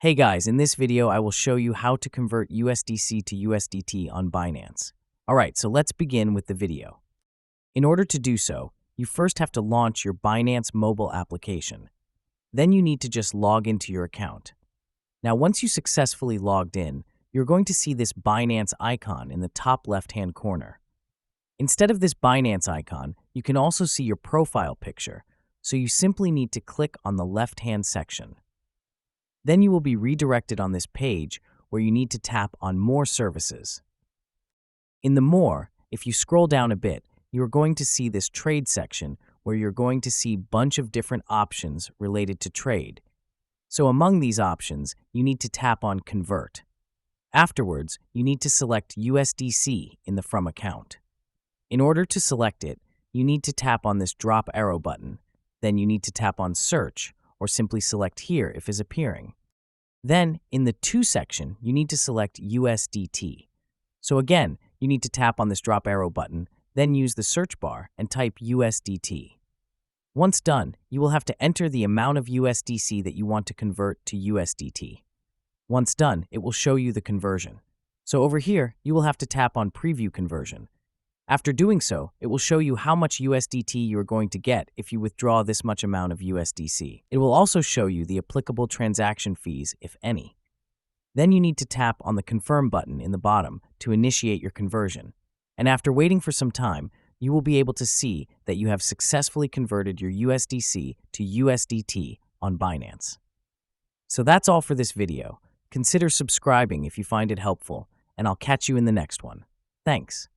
Hey guys, in this video I will show you how to convert USDC to USDT on Binance. Alright, so let's begin with the video. In order to do so, you first have to launch your Binance mobile application. Then you need to just log into your account. Now once you successfully logged in, you're going to see this Binance icon in the top left-hand corner. Instead of this Binance icon, you can also see your profile picture, so you simply need to click on the left-hand section. Then you will be redirected on this page where you need to tap on More Services. In the More, if you scroll down a bit, you are going to see this Trade section where you're going to see a bunch of different options related to trade. So among these options, you need to tap on Convert. Afterwards, you need to select USDC in the From account. In order to select it, you need to tap on this drop arrow button. Then you need to tap on Search, or simply select Here if is appearing. Then, in the To section, you need to select USDT. So again, you need to tap on this drop arrow button, then use the search bar and type USDT. Once done, you will have to enter the amount of USDC that you want to convert to USDT. Once done, it will show you the conversion. So over here, you will have to tap on Preview Conversion. After doing so, it will show you how much USDT you are going to get if you withdraw this much amount of USDC. It will also show you the applicable transaction fees, if any. Then you need to tap on the Confirm button in the bottom to initiate your conversion. And after waiting for some time, you will be able to see that you have successfully converted your USDC to USDT on Binance. So that's all for this video. Consider subscribing if you find it helpful, and I'll catch you in the next one. Thanks.